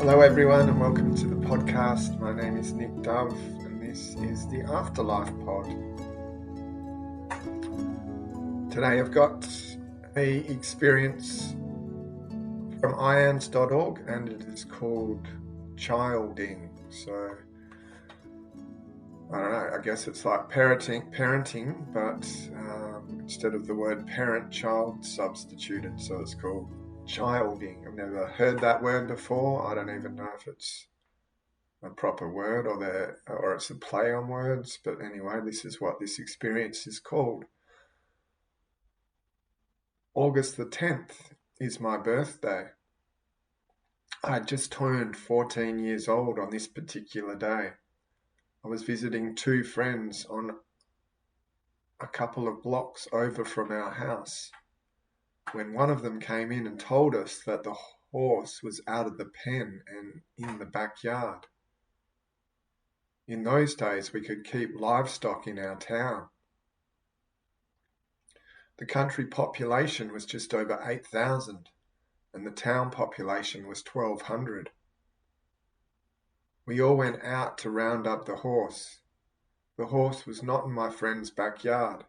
Hello, everyone, and welcome to the podcast. My name is Nick Dove, and this is the Afterlife Pod. Today, I've got a experience from ians.org, and it is called childing. So, I don't know. I guess it's like parenting, but instead of the word parent, child substituted. So it's called childing. I've never heard that word before. I don't even know if it's a proper word or it's a play on words, but anyway, this is what this experience is called. August the 10th is my birthday. I just turned 14 years old on this particular day. I was visiting two friends on a couple of blocks over from our house when one of them came in and told us that the horse was out of the pen and in the backyard. In those days, we could keep livestock in our town. The country population was just over 8,000 and the town population was 1,200. We all went out to round up the horse. The horse was not in my friend's backyard.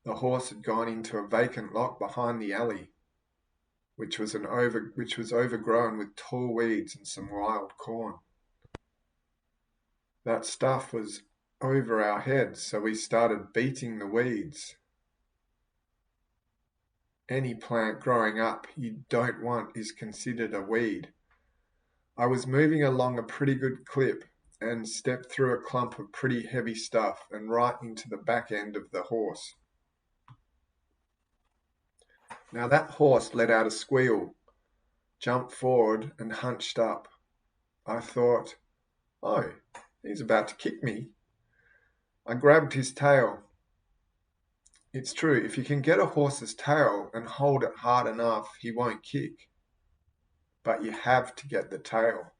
The horse had gone into a vacant lot behind the alley, which was overgrown with tall weeds and some wild corn. That stuff was over our heads, so we started beating the weeds. Any plant growing up you don't want is considered a weed. I was moving along a pretty good clip and stepped through a clump of pretty heavy stuff and right into the back end of the horse. Now that horse let out a squeal, jumped forward and hunched up. I thought, oh, he's about to kick me. I grabbed his tail. It's true, if you can get a horse's tail and hold it hard enough, he won't kick. But you have to get the tail.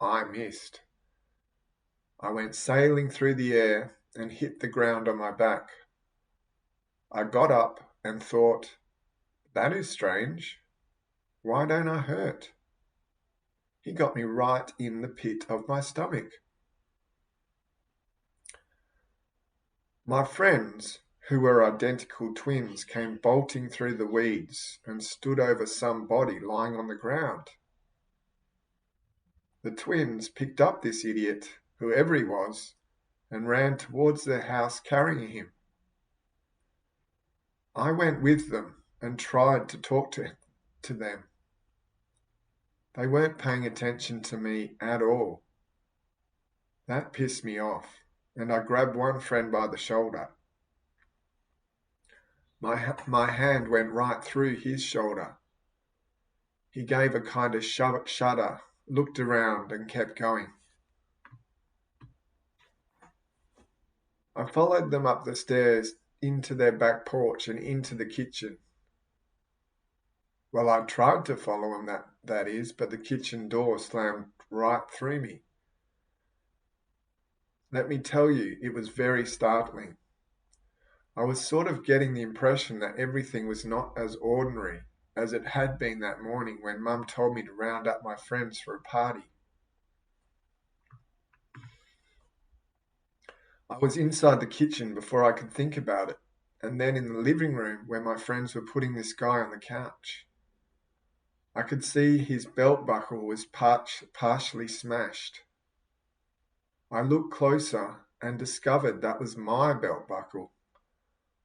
I missed. I went sailing through the air and hit the ground on my back. I got up and thought, that is strange. Why don't I hurt? He got me right in the pit of my stomach. My friends, who were identical twins, came bolting through the weeds and stood over some body lying on the ground. The twins picked up this idiot, whoever he was, and ran towards their house carrying him. I went with them and tried to talk to them. They weren't paying attention to me at all. That pissed me off, and I grabbed one friend by the shoulder. My hand went right through his shoulder. He gave a kind of shudder, looked around and kept going. I followed them up the stairs into their back porch and into the kitchen. Well, I tried to follow them, that is, but the kitchen door slammed right through me. Let me tell you, it was very startling. I was sort of getting the impression that everything was not as ordinary as it had been that morning when Mum told me to round up my friends for a party. I was inside the kitchen before I could think about it, and then in the living room where my friends were putting this guy on the couch. I could see his belt buckle was partially smashed. I looked closer and discovered that was my belt buckle.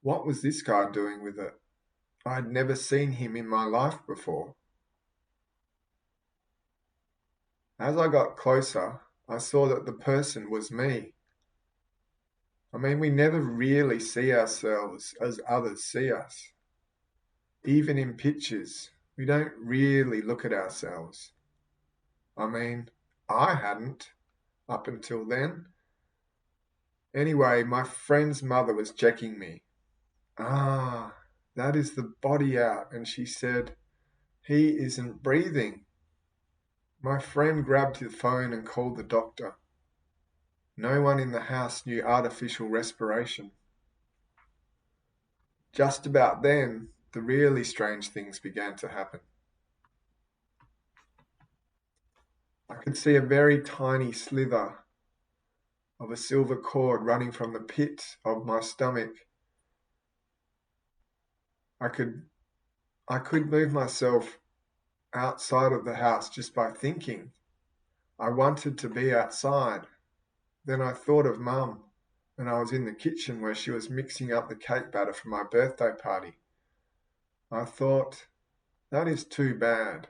What was this guy doing with it? I had never seen him in my life before. As I got closer, I saw that the person was me. I mean, we never really see ourselves as others see us. Even in pictures, we don't really look at ourselves. I mean, I hadn't up until then. Anyway, my friend's mother was checking me. Ah, that is the body out, and she said, he isn't breathing. My friend grabbed his phone and called the doctor. No one in the house knew artificial respiration. Just about then, the really strange things began to happen. I could see a very tiny slither of a silver cord running from the pit of my stomach. I could move myself outside of the house just by thinking. I wanted to be outside. Then I thought of Mum, and I was in the kitchen where she was mixing up the cake batter for my birthday party. I thought, that is too bad.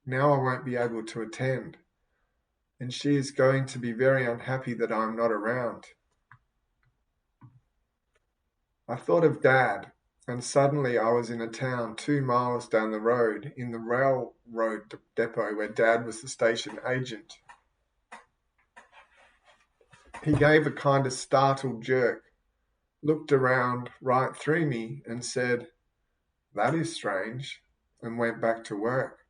Now I won't be able to attend, and she is going to be very unhappy that I'm not around. I thought of Dad, and suddenly I was in a town 2 miles down the road in the railroad depot where Dad was the station agent. He gave a kind of startled jerk, looked around right through me and said, "That is strange," and went back to work.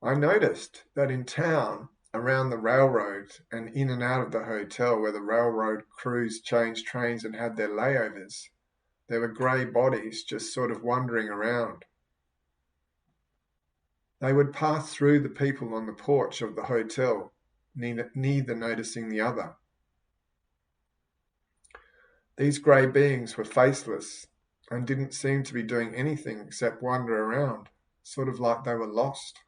I noticed that in town, around the railroads and in and out of the hotel where the railroad crews changed trains and had their layovers, there were grey bodies just sort of wandering around. They would pass through the people on the porch of the hotel, neither noticing the other. These grey beings were faceless and didn't seem to be doing anything except wander around, sort of like they were lost.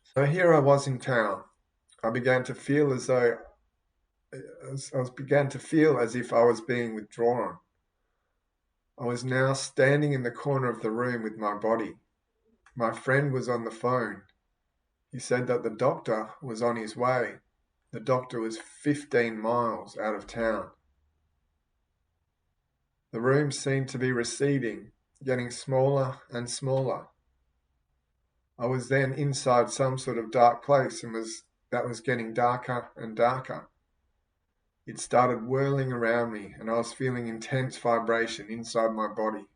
So here I was in town. I began to feel as if I was being withdrawn. I was now standing in the corner of the room with my body. My friend was on the phone. He said that the doctor was on his way. The doctor was 15 miles out of town. The room seemed to be receding, getting smaller and smaller. I was then inside some sort of dark place that was getting darker and darker. It started whirling around me and I was feeling intense vibration inside my body.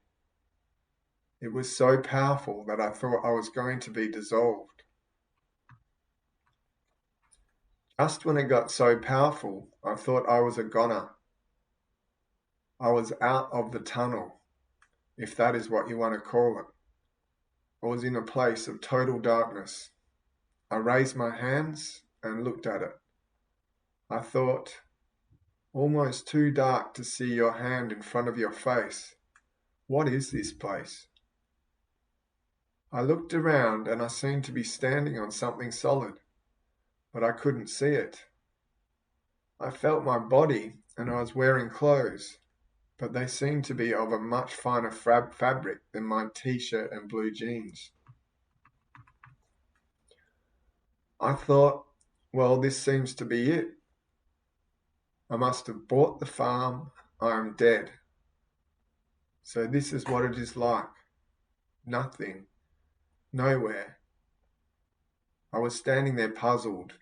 It was so powerful that I thought I was going to be dissolved. Just when it got so powerful, I thought I was a goner. I was out of the tunnel, if that is what you want to call it. I was in a place of total darkness. I raised my hands and looked at it. I thought, almost too dark to see your hand in front of your face. What is this place? I looked around and I seemed to be standing on something solid, but I couldn't see it. I felt my body and I was wearing clothes, but they seemed to be of a much finer fabric than my t-shirt and blue jeans. I thought, well, this seems to be it. I must have bought the farm. I am dead. So this is what it is like. Nothing. Nowhere. I was standing there puzzled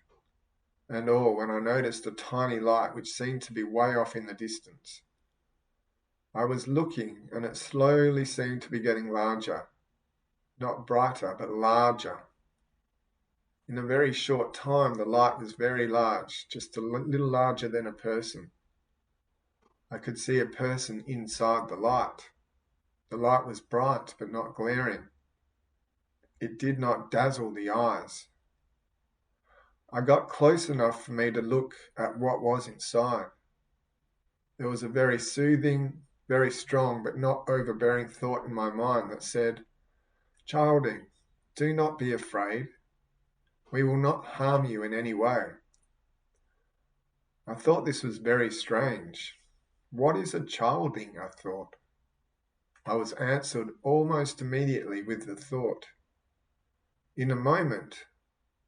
and all when I noticed a tiny light which seemed to be way off in the distance. I was looking and it slowly seemed to be getting larger. Not brighter, but larger. In a very short time, the light was very large, just a little larger than a person. I could see a person inside the light. The light was bright, but not glaring. It did not dazzle the eyes. I got close enough for me to look at what was inside. There was a very soothing, very strong, but not overbearing thought in my mind that said, "Childing, do not be afraid. We will not harm you in any way." I thought this was very strange. What is a childing? I thought. I was answered almost immediately with the thought, "In a moment,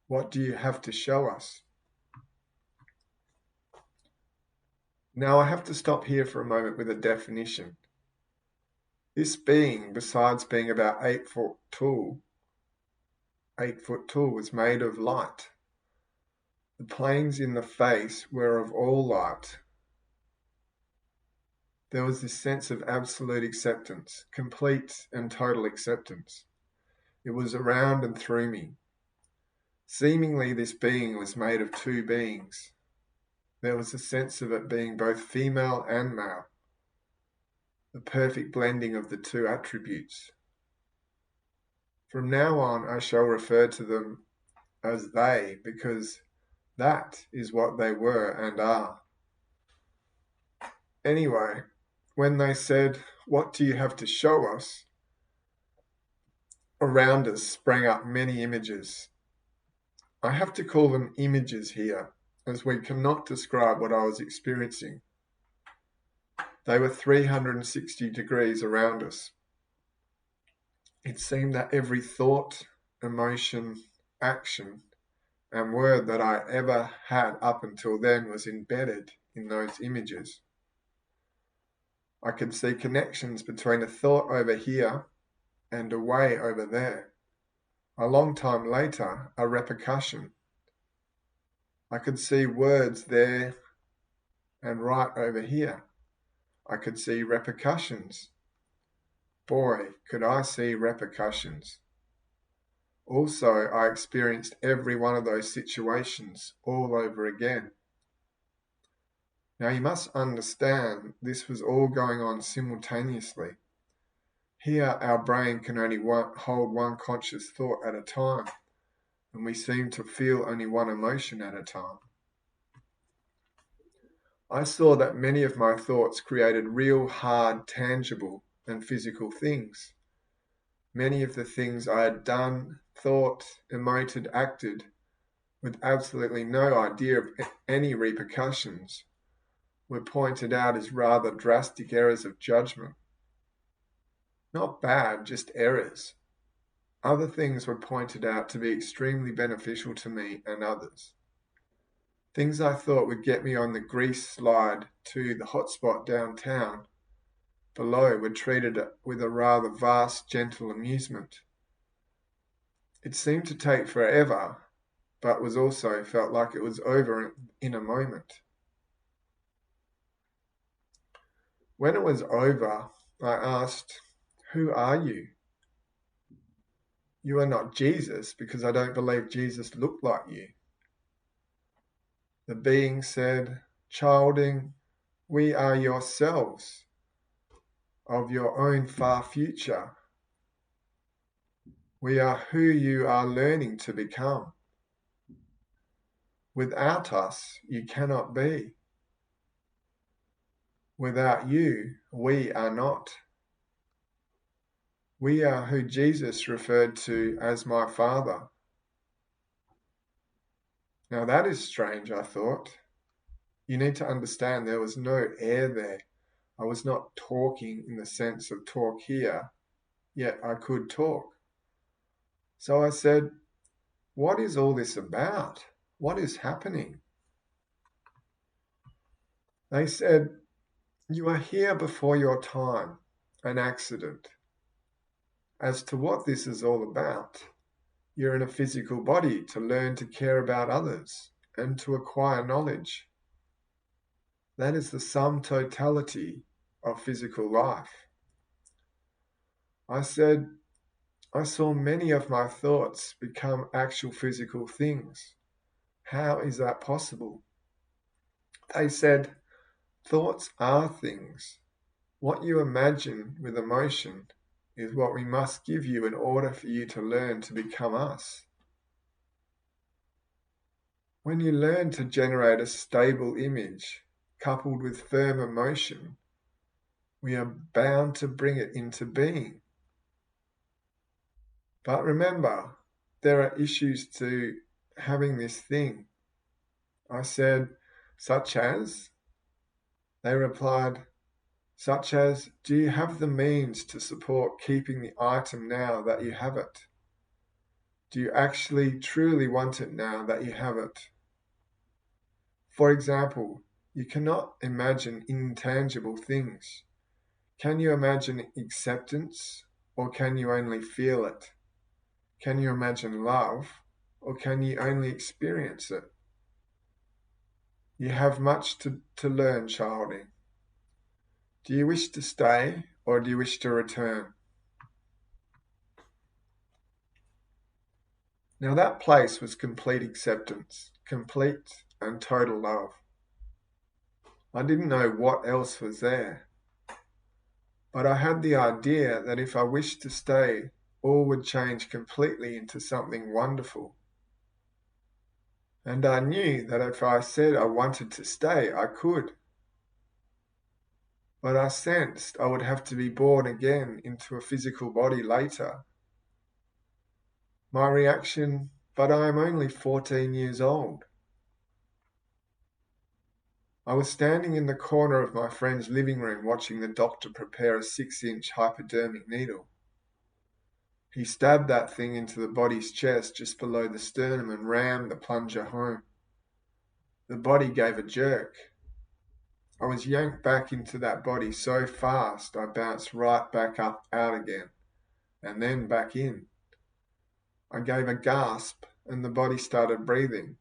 what do you have to show us?" Now I have to stop here for a moment with a definition. This being, besides being about 8 foot tall, was made of light. The planes in the face were of all light. There was this sense of absolute acceptance, complete and total acceptance. It was around and through me. Seemingly this being was made of two beings. There was a sense of it being both female and male, the perfect blending of the two attributes. From now on, I shall refer to them as they, because that is what they were and are. Anyway, when they said, "What do you have to show us?" around us sprang up many images. I have to call them images here, as we cannot describe what I was experiencing. They were 360 degrees around us. It seemed that every thought, emotion, action, and word that I ever had up until then was embedded in those images. I could see connections between a thought over here and a way over there. A long time later, a repercussion. I could see words there and right over here. I could see repercussions. Boy, could I see repercussions. Also, I experienced every one of those situations all over again. Now, you must understand this was all going on simultaneously. Here, our brain can only hold one conscious thought at a time, and we seem to feel only one emotion at a time. I saw that many of my thoughts created real, hard, tangible, and physical things. Many of the things I had done, thought, emoted, acted, with absolutely no idea of any repercussions, were pointed out as rather drastic errors of judgment. Not bad, just errors. Other things were pointed out to be extremely beneficial to me and others. Things I thought would get me on the grease slide to the hotspot downtown below were treated with a rather vast, gentle amusement. It seemed to take forever, but was also felt like it was over in a moment. When it was over, I asked, "Who are you?" "You are not Jesus, because I don't believe Jesus looked like you." The being said, "Childing, we are yourselves, of your own far future. We are who you are learning to become. Without us, you cannot be. Without you, we are not. We are who Jesus referred to as my Father." Now that is strange, I thought. You need to understand there was no air there. I was not talking in the sense of talk here, yet I could talk. So I said, "What is all this about? What is happening?" They said, "You are here before your time, an accident. As to what this is all about, you're in a physical body to learn to care about others and to acquire knowledge. That is the sum totality of physical life." I said, "I saw many of my thoughts become actual physical things. How is that possible?" They said, "Thoughts are things. What you imagine with emotion is what we must give you in order for you to learn to become us. When you learn to generate a stable image coupled with firm emotion, we are bound to bring it into being. But remember, there are issues to having this thing." I said, "Such as?" They replied, "Such as, do you have the means to support keeping the item now that you have it? Do you actually truly want it now that you have it? For example, you cannot imagine intangible things. Can you imagine acceptance, or can you only feel it? Can you imagine love, or can you only experience it? You have much to learn, childing. Do you wish to stay, or do you wish to return?" Now that place was complete acceptance, complete and total love. I didn't know what else was there, but I had the idea that if I wished to stay, all would change completely into something wonderful. And I knew that if I said I wanted to stay, I could. But I sensed I would have to be born again into a physical body later. My reaction, but I am only 14 years old. I was standing in the corner of my friend's living room watching the doctor prepare a 6-inch hypodermic needle. He stabbed that thing into the body's chest just below the sternum and rammed the plunger home. The body gave a jerk. I was yanked back into that body so fast I bounced right back up out again, and then back in. I gave a gasp and the body started breathing.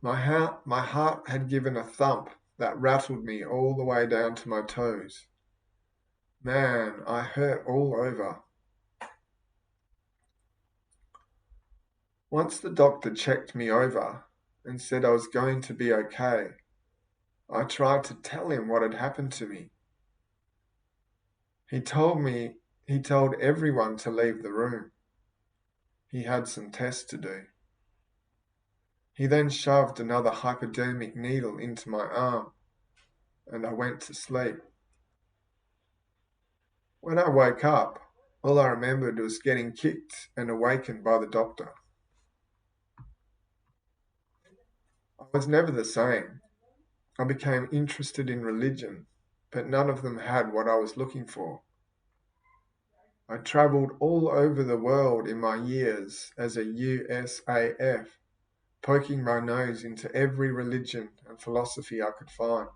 My heart had given a thump that rattled me all the way down to my toes. Man, I hurt all over. Once the doctor checked me over and said I was going to be okay, I tried to tell him what had happened to me. He told everyone to leave the room. He had some tests to do. He then shoved another hypodermic needle into my arm, and I went to sleep. When I woke up, all I remembered was getting kicked and awakened by the doctor. I was never the same. I became interested in religion, but none of them had what I was looking for. I travelled all over the world in my years as a USAF, poking my nose into every religion and philosophy I could find.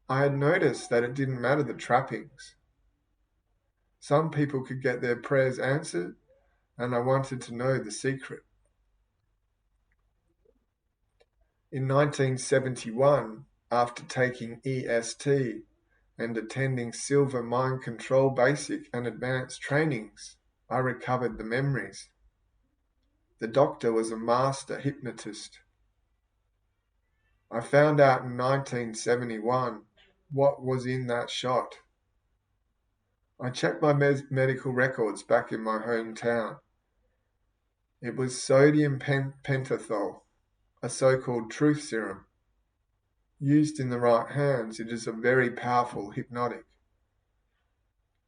I had noticed that it didn't matter the trappings. Some people could get their prayers answered, and I wanted to know the secret. In 1971, after taking EST and attending Silver Mind Control Basic and Advanced trainings, I recovered the memories. The doctor was a master hypnotist. I found out in 1971 what was in that shot. I checked my medical records back in my hometown. It was sodium pentothal, a so-called truth serum. Used in the right hands, it is a very powerful hypnotic.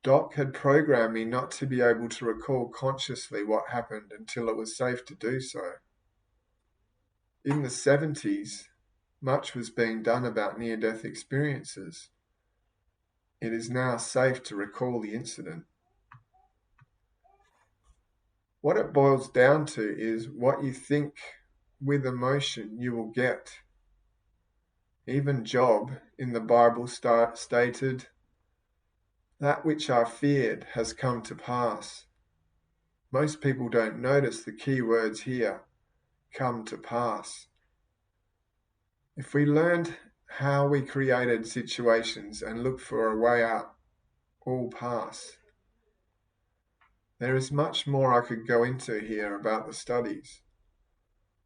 Doc had programmed me not to be able to recall consciously what happened until it was safe to do so. In the 70s, much was being done about near-death experiences. It is now safe to recall the incident. What it boils down to is what you think with emotion you will get. Even Job in the Bible stated, "That which I feared has come to pass." Most people don't notice the key words here, come to pass. If we learned how we created situations and looked for a way out, all pass. There is much more I could go into here about the studies,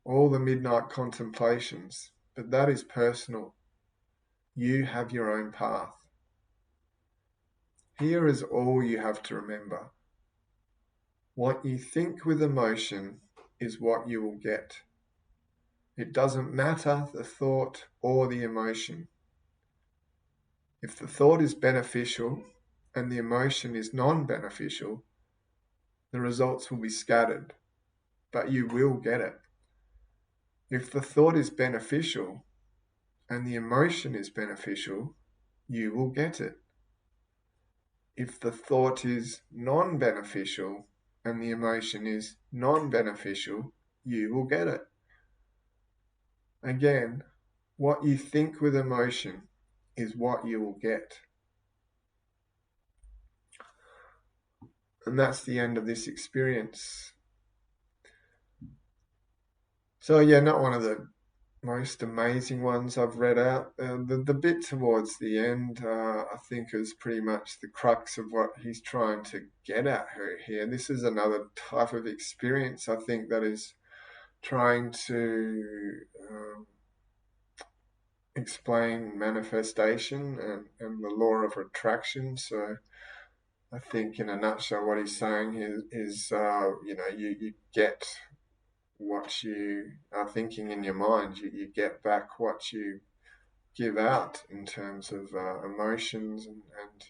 all the midnight contemplations, but that is personal. You have your own path. Here is all you have to remember. What you think with emotion is what you will get. It doesn't matter the thought or the emotion. If the thought is beneficial and the emotion is non-beneficial, the results will be scattered, but you will get it. If the thought is beneficial and the emotion is beneficial, you will get it. If the thought is non-beneficial and the emotion is non-beneficial, you will get it. Again, what you think with emotion is what you will get. And that's the end of this experience. So yeah, not one of the most amazing ones I've read out. The bit towards the end, I think, is pretty much the crux of what he's trying to get at here. This is another type of experience, I think, that is trying to explain manifestation and the law of attraction. So I think in a nutshell, what he's saying is you get what you are thinking in your mind. You get back what you give out in terms of emotions, and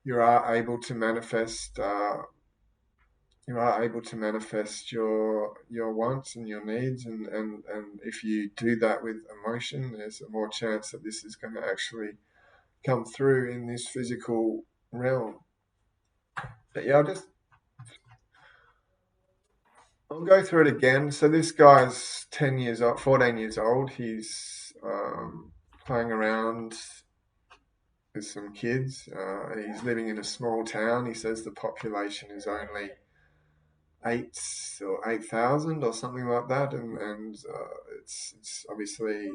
you are able to manifest. You are able to manifest your wants and your needs, and if you do that with emotion, there's a more chance that this is going to actually come through in this physical realm. But yeah, I'll go through it again. So this guy's 10 years old, 14 years old. He's playing around with some kids. He's living in a small town. He says the population is only 8,000 or something like that, and it's obviously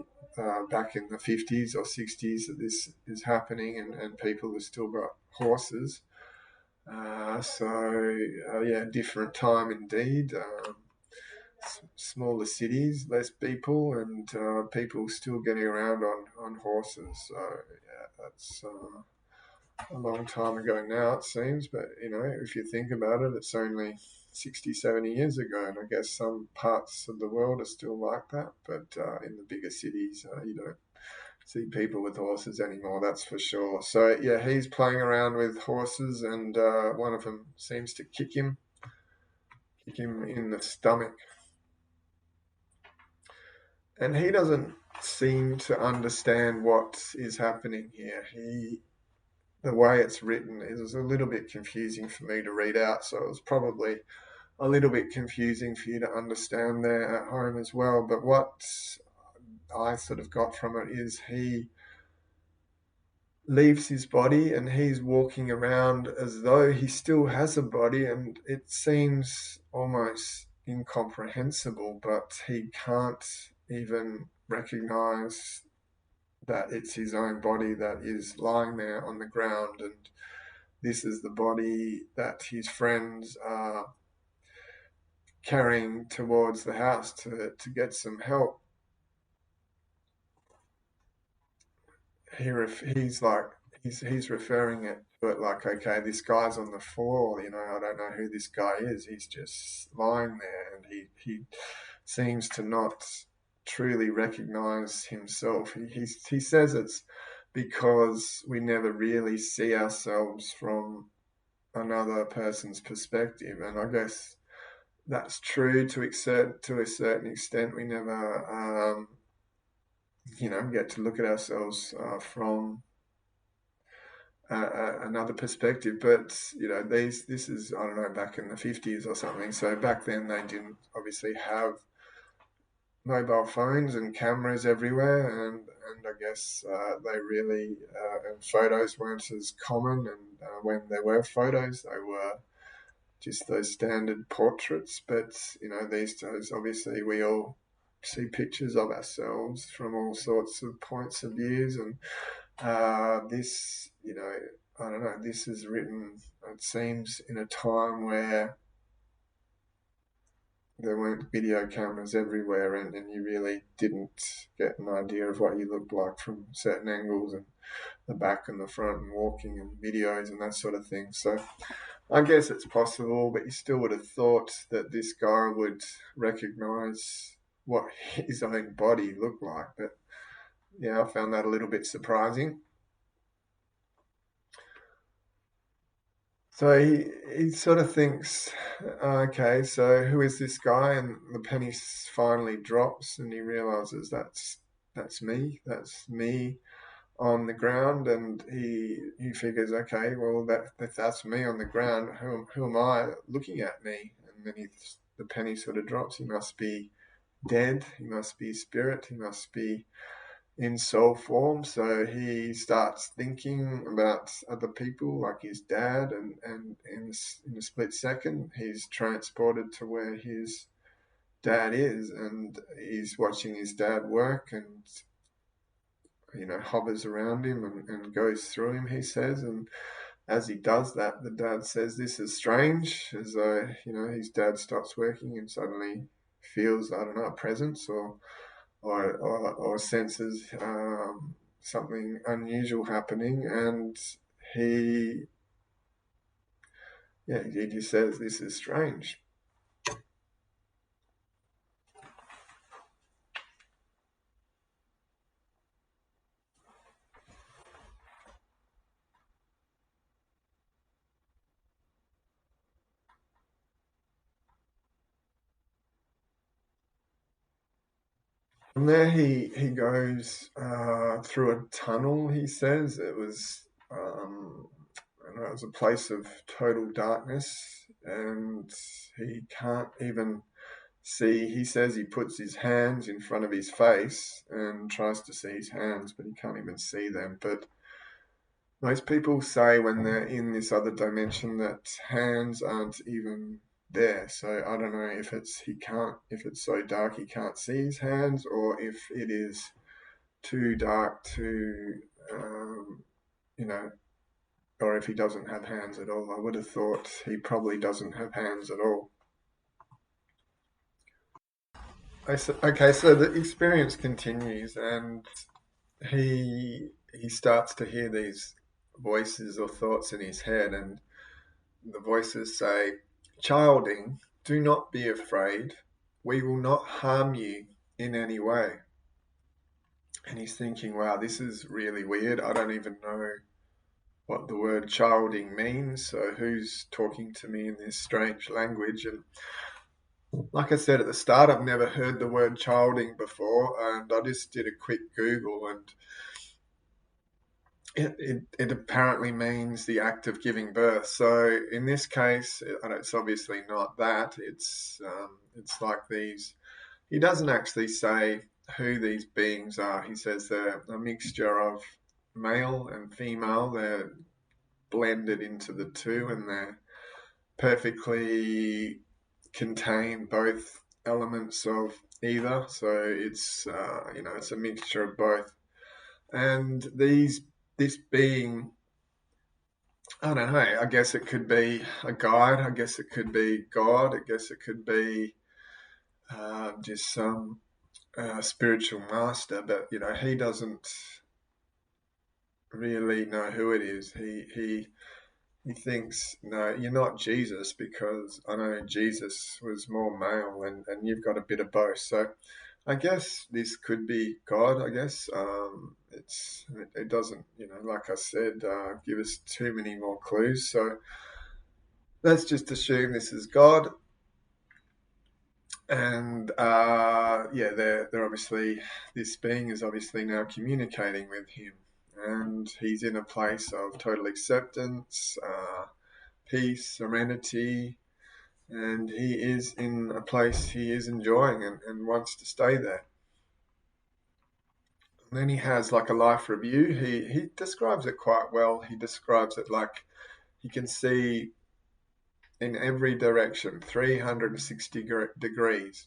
back in the 50s or 60s that this is happening, and people have still got horses. Yeah, different time indeed. Smaller cities, less people, and people still getting around on horses. So yeah, that's a long time ago now, it seems. But if you think about it, it's only 60, 70 years ago, and I guess some parts of the world are still like that. But in the bigger cities, you don't see people with horses anymore, that's for sure. So yeah, he's playing around with horses, and one of them seems to kick him in the stomach. And he doesn't seem to understand what is happening here. The way it's written is a little bit confusing for me to read out, so it was probably a little bit confusing for you to understand there at home as well. But what I sort of got from it is he leaves his body and he's walking around as though he still has a body, and it seems almost incomprehensible, but he can't even recognize that it's his own body that is lying there on the ground, and this is the body that his friends are carrying towards the house to get some help. He's like he's referring it to it like, okay, this guy's on the floor, I don't know who this guy is. He's just lying there, and he seems to not truly recognize himself. He says it's because we never really see ourselves from another person's perspective, and I guess that's true to a certain extent. We never get to look at ourselves from another perspective. But this is, I don't know, back in the 50s or something. So back then they didn't obviously have mobile phones and cameras everywhere, and I guess they really and photos weren't as common. And when there were photos, they were just those standard portraits. But these days, obviously, we all see pictures of ourselves from all sorts of points of views, and this, I don't know, this is written, it seems, in a time where there weren't video cameras everywhere, and you really didn't get an idea of what you looked like from certain angles, and the back and the front, and walking and videos and that sort of thing. So I guess it's possible, but you still would have thought that this guy would recognize what his own body looked like. But yeah, I found that a little bit surprising. So he sort of thinks, okay, so who is this guy? And the penny finally drops, and he realizes that's me. That's me on the ground, and he figures, okay, well, if that's me on the ground, who am I looking at me? And then the penny sort of drops. He must be dead. He must be spirit. He must be in soul form. So he starts thinking about other people like his dad, and in a split second, he's transported to where his dad is, and he's watching his dad work, and hovers around him and goes through him, he says. And as he does that, the dad says, "This is strange," as though, his dad stops working and suddenly feels, I don't know, a presence, or senses something unusual happening. And he yeah, he just says this is strange. From there, he goes through a tunnel. He says it was I know, it was a place of total darkness, and he can't even see. He says he puts his hands in front of his face and tries to see his hands, but he can't even see them. But most people say when they're in this other dimension that hands aren't even there. So I don't know if if it's so dark he can't see his hands, or if it is too dark to, you know, or if he doesn't have hands at all. I would have thought he probably doesn't have hands at all. Okay, so the experience continues, and he starts to hear these voices or thoughts in his head, and the voices say, "Childing, do not be afraid. We will not harm you in any way." And he's thinking, wow, this is really weird. I don't even know what the word childing means. So who's talking to me in this strange language? And like I said at the start, I've never heard the word childing before. And I just did a quick Google, and it apparently means the act of giving birth. So in this case, it's obviously not that. It's like these. He doesn't actually say who these beings are. He says they're a mixture of male and female. They're blended into the two, and they're perfectly contain both elements of either. So it's it's a mixture of both. And this being, I don't know. I guess it could be a guide. I guess it could be God. I guess it could be just some spiritual master. But he doesn't really know who it is. He thinks, no, you're not Jesus, because I know Jesus was more male, and you've got a bit of both. So I guess this could be God. I guess it doesn't, like I said, give us too many more clues. So let's just assume this is God, and yeah, they're obviously, this being is obviously now communicating with him, and he's in a place of total acceptance, peace, serenity, and he is in a place he is enjoying, and wants to stay there. And then he has like a life review. He describes it quite well. He describes it like he can see in every direction, 360 degrees,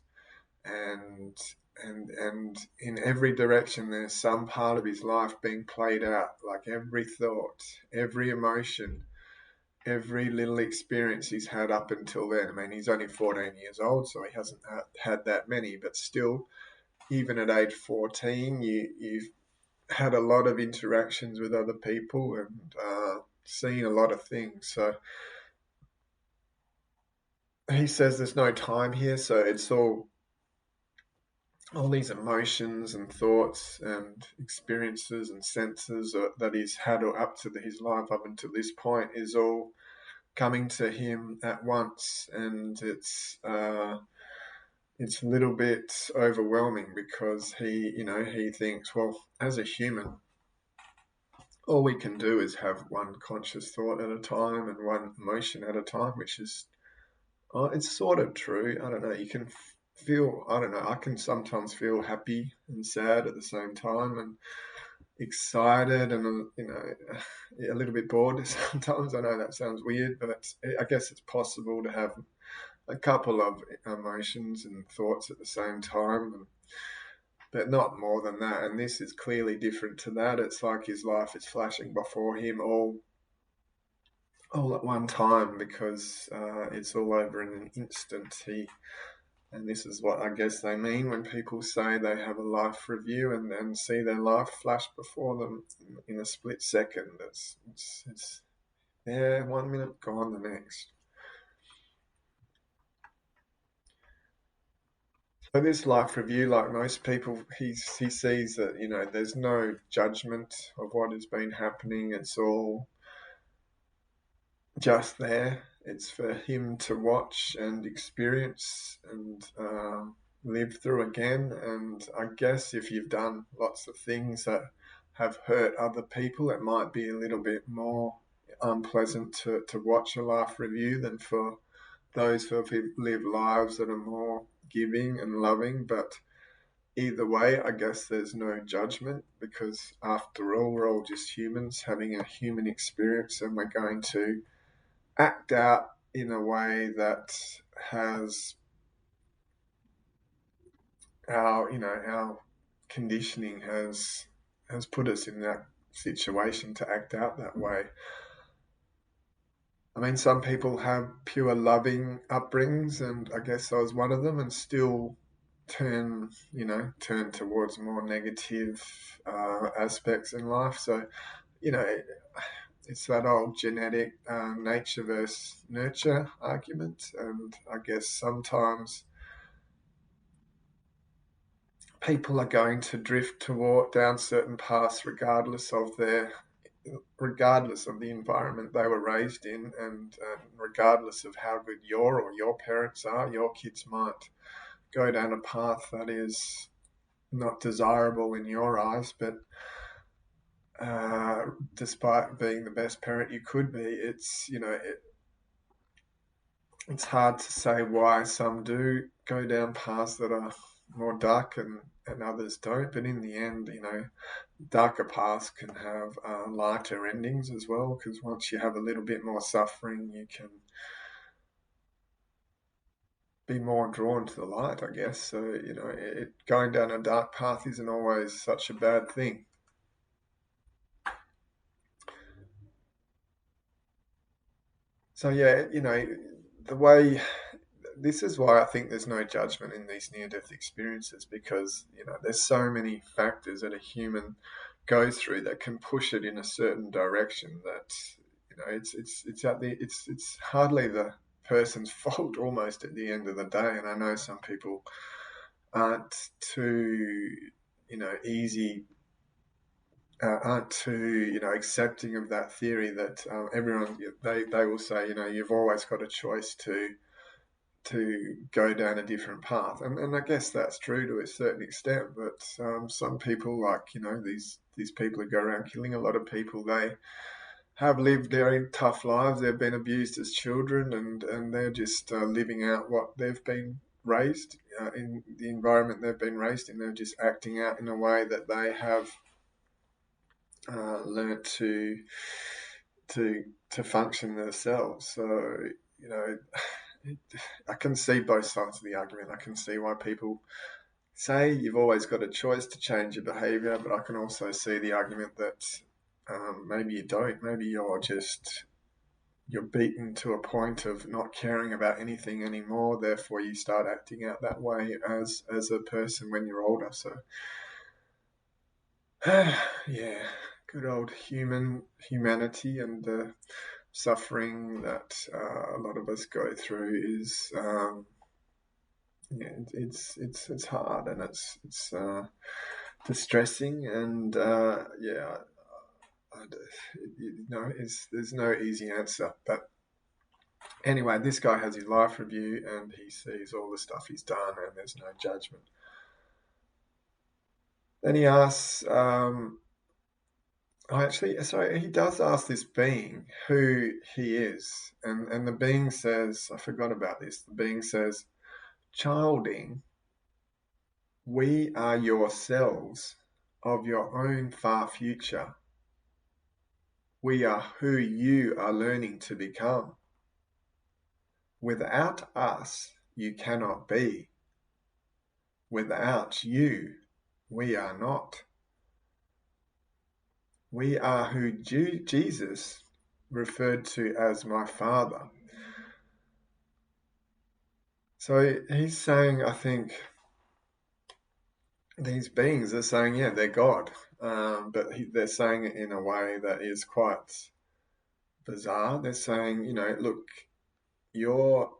and and in every direction there's some part of his life being played out, like every thought, every emotion, every little experience he's had up until then. I mean, he's only 14 years old, so he hasn't had that many, but still, even at age 14, you've had a lot of interactions with other people, and seen a lot of things. So he says there's no time here, so it's all these emotions and thoughts and experiences and senses that he's had up to his life up until this point is all coming to him at once, and it's a little bit overwhelming, because he thinks, well, as a human, all we can do is have one conscious thought at a time and one emotion at a time, which is, it's sort of true. I don't know. You can feel, I don't know, I can sometimes feel happy and sad at the same time, and excited, and a little bit bored sometimes. I know that sounds weird, but I guess it's possible to have a couple of emotions and thoughts at the same time, but not more than that. And this is clearly different to that. It's like his life is flashing before him all at one time, because it's all over in an instant. And this is what I guess they mean when people say they have a life review and see their life flash before them in a split second. It's yeah, 1 minute, gone the next. this life review, like most people, he sees that, there's no judgment of what has been happening. It's all just there. It's for him to watch and experience and live through again. And I guess if you've done lots of things that have hurt other people, it might be a little bit more unpleasant to watch a life review than for those who have lived lives that are more giving and loving. But either way, I guess there's no judgment, because after all, we're all just humans having a human experience, and we're going to act out in a way that has our conditioning has put us in that situation to act out that way. I mean, some people have pure loving upbringings, and I guess I was one of them, and still turn towards more negative aspects in life. So, you know, it's that old genetic nature versus nurture argument. And I guess sometimes people are going to drift down certain paths regardless of the environment they were raised in, and regardless of how good your parents are. Your kids might go down a path that is not desirable in your eyes, but despite being the best parent you could be, it's hard to say why some do go down paths that are more dark and others don't. But in the end, darker paths can have lighter endings as well, because once you have a little bit more suffering, you can be more drawn to the light, I guess. So, going down a dark path isn't always such a bad thing. So, yeah, the way this is why I think there's no judgment in these near-death experiences, because there's so many factors that a human goes through that can push it in a certain direction that it's hardly the person's fault almost at the end of the day. And I know some people aren't too aren't too accepting of that theory that everyone they will say you've always got a choice to go down a different path, and I guess that's true to a certain extent. But some people, like these people who go around killing a lot of people, they have lived very tough lives. They've been abused as children, and they're just living out what they've been raised in the environment they've been raised in. They're just acting out in a way that they have learnt to function themselves. So I can see both sides of the argument. I can see why people say you've always got a choice to change your behaviour, but I can also see the argument that maybe you don't. Maybe you're beaten to a point of not caring about anything anymore. Therefore, you start acting out that way as a person when you're older. So, yeah, good old humanity and the suffering that a lot of us go through is it's hard, and it's distressing, and there's no easy answer. But anyway, this guy has his life review, and he sees all the stuff he's done, and there's no judgment. Then he asks, he does ask this being who he is, and the being says, I forgot about this. The being says, "Childing, we are yourselves of your own far future. We are who you are learning to become. Without us, you cannot be. Without you, we are not. We are who Jesus referred to as my Father." So he's saying, I think, these beings are saying, yeah, they're God, but they're saying it in a way that is quite bizarre. They're saying, look, you're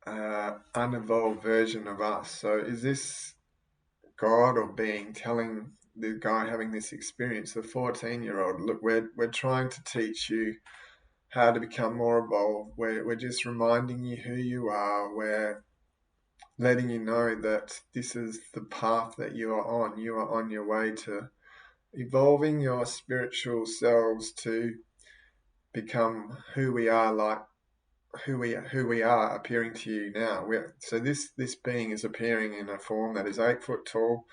unevolved version of us. So is this God or being telling the guy having this experience, the 14-year-old, look, we're trying to teach you how to become more evolved. We're just reminding you who you are. We're letting you know that this is the path that you are on. You are on your way to evolving your spiritual selves to become who we are, like who we are appearing to you now. So this being is appearing in a form that is 8 foot tall,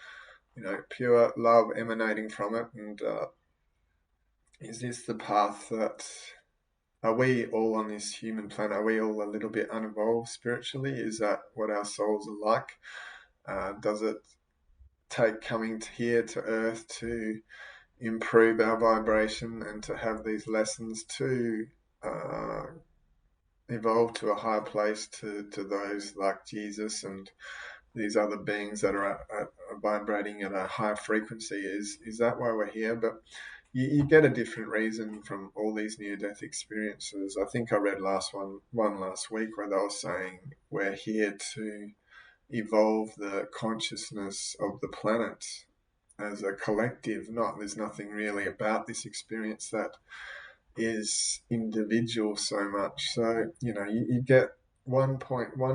pure love emanating from it. And is this the path that, are we all on this human planet? Are we all a little bit unevolved spiritually? Is that what our souls are like? Does it take coming here to Earth to improve our vibration and to have these lessons to evolve to a higher place to those like Jesus and these other beings that are vibrating at a higher frequency? Is that why we're here? But you get a different reason from all these near-death experiences. I think I read one last week where they were saying we're here to evolve the consciousness of the planet as a collective. There's nothing really about this experience that is individual so much. So, you get one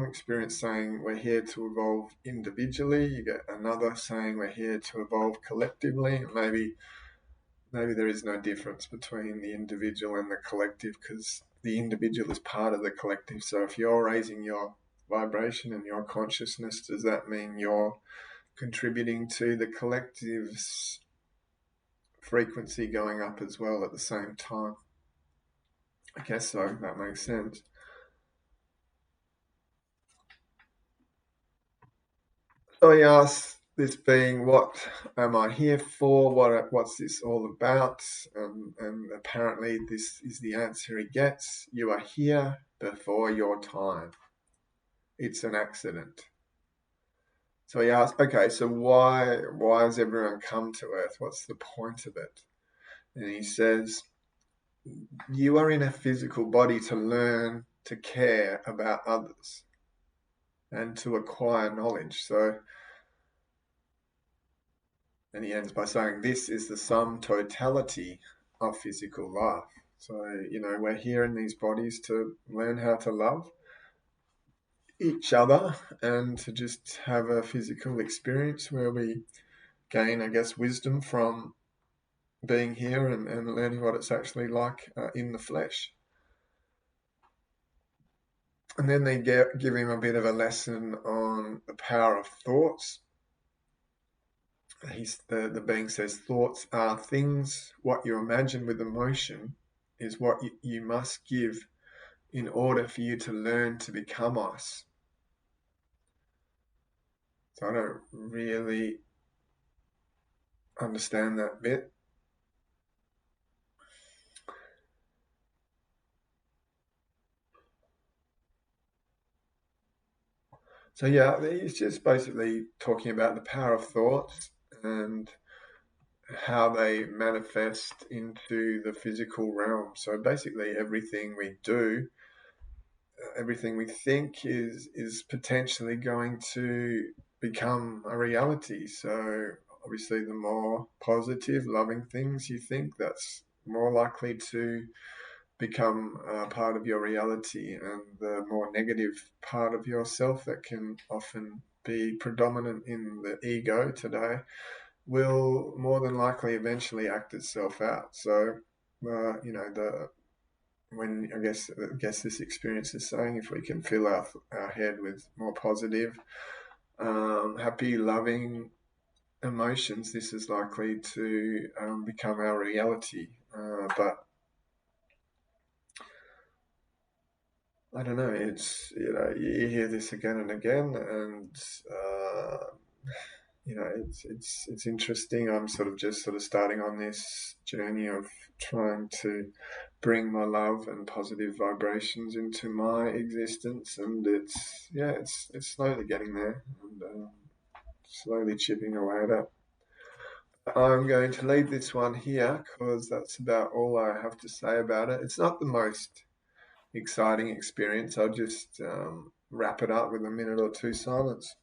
experience saying we're here to evolve individually. You get another saying we're here to evolve collectively. Maybe there is no difference between the individual and the collective, because the individual is part of the collective. So if you're raising your vibration and your consciousness, does that mean you're contributing to the collective's frequency going up as well at the same time? I guess so. That makes sense. So he asks this being, what am I here for? What's this all about? And apparently this is the answer he gets. You are here before your time. It's an accident. So he asks, okay, so why has everyone come to Earth? What's the point of it? And he says, you are in a physical body to learn to care about others and to acquire knowledge. So, and he ends by saying, this is the sum totality of physical life. So, we're here in these bodies to learn how to love each other and to just have a physical experience where we gain, I guess, wisdom from being here and learning what it's actually like in the flesh. And then they give him a bit of a lesson on the power of thoughts. The being says, thoughts are things. What you imagine with emotion is what you must give in order for you to learn to become us. So I don't really understand that bit. So yeah, he's just basically talking about the power of thoughts and how they manifest into the physical realm. So basically everything we do, everything we think is potentially going to become a reality. So obviously the more positive, loving things you think, that's more likely to become part of your reality, and the more negative part of yourself that can often be predominant in the ego today will more than likely eventually act itself out. So, when I guess this experience is saying, if we can fill our head with more positive, happy, loving emotions, this is likely to become our reality. But I don't know. It's you hear this again and again, and it's interesting. I'm just starting on this journey of trying to bring my love and positive vibrations into my existence, and it's slowly getting there and slowly chipping away at it. I'm going to leave this one here because that's about all I have to say about it. It's not the most exciting experience. I'll just wrap it up with a minute or two silence.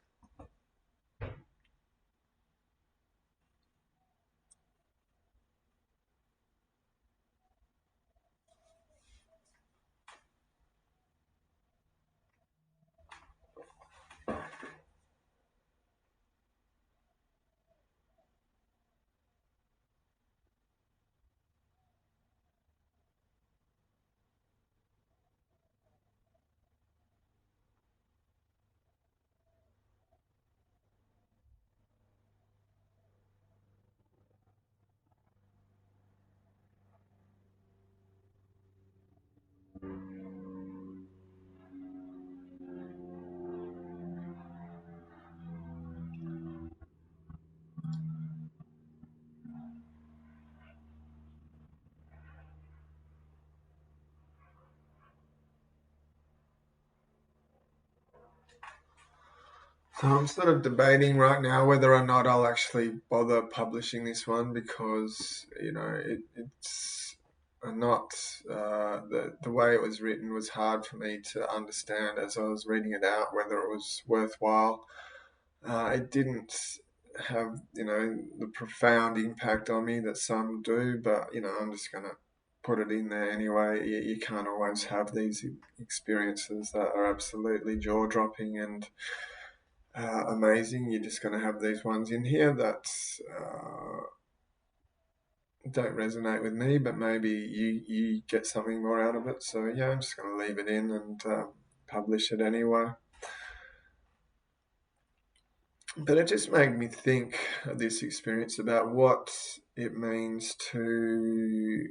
So I'm sort of debating right now whether or not I'll actually bother publishing this one, because it's not the way it was written was hard for me to understand as I was reading it out, whether it was worthwhile. It didn't have the profound impact on me that some do, but I'm just gonna put it in there anyway. You can't always have these experiences that are absolutely jaw-dropping and amazing. You're just going to have these ones in here that don't resonate with me, but maybe you get something more out of it. So yeah, I'm just going to leave it in and publish it anyway. But it just made me think of this experience about what it means to,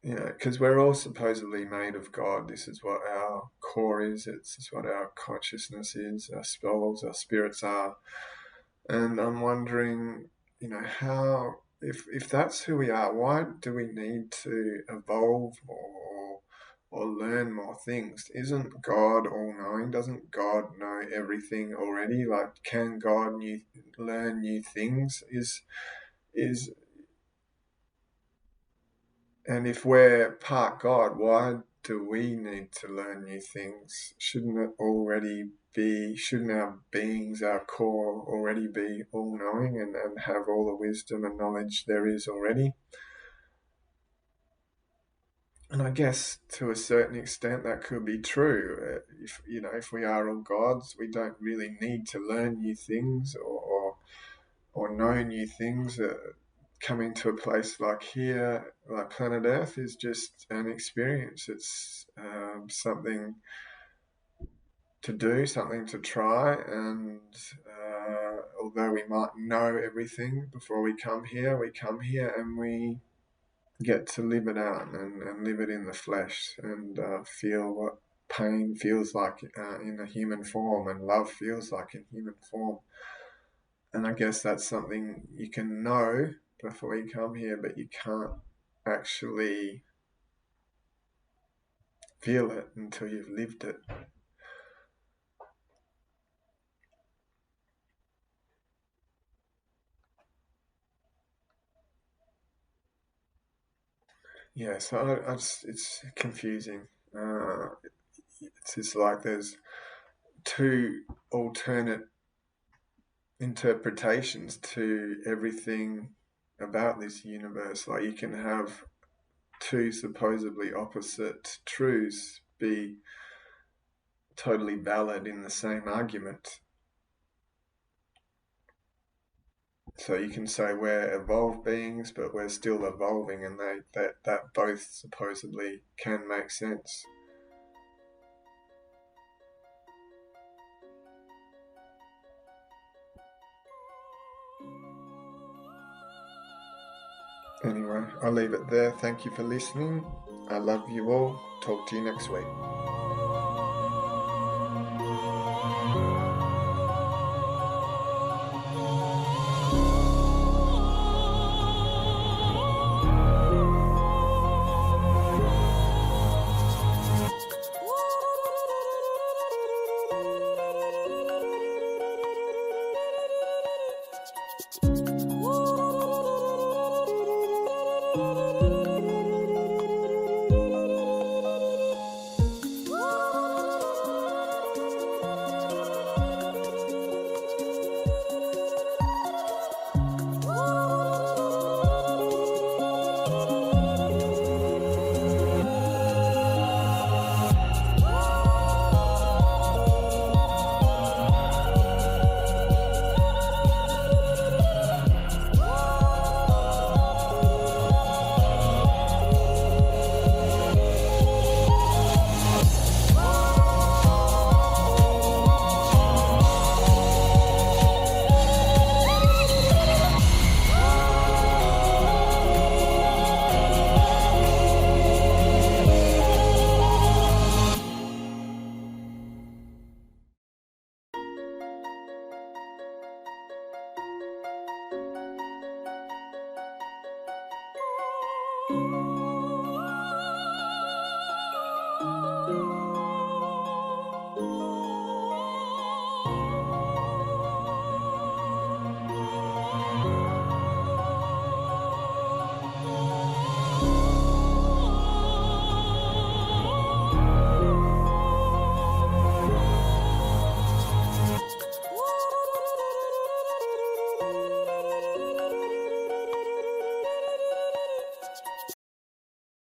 because we're all supposedly made of God. This is what our core is. It's what our consciousness is, our souls, our spirits are. And I'm wondering, how, if that's who we are, why do we need to evolve or learn more things? Isn't God all-knowing? Doesn't God know everything already? Like, can God learn new things? And if we're part God, why do we need to learn new things? Shouldn't our beings, our core, already be all-knowing and have all the wisdom and knowledge there is already? And I guess to a certain extent that could be true. If we are all gods, we don't really need to learn new things or know new things. Coming to a place like here, like planet Earth, is just an experience. It's something to do, something to try, and although we might know everything before we come here and we get to live it out and live it in the flesh and feel what pain feels like in a human form and love feels like in human form. And I guess that's something you can know before you come here, but you can't actually feel it until you've lived it. Yeah, so it's confusing. It's just like there's two alternate interpretations to everything about this universe. Like, you can have two supposedly opposite truths be totally valid in the same argument. So you can say we're evolved beings, but we're still evolving, and that both supposedly can make sense. Anyway, I'll leave it there. Thank you for listening. I love you all. Talk to you next week.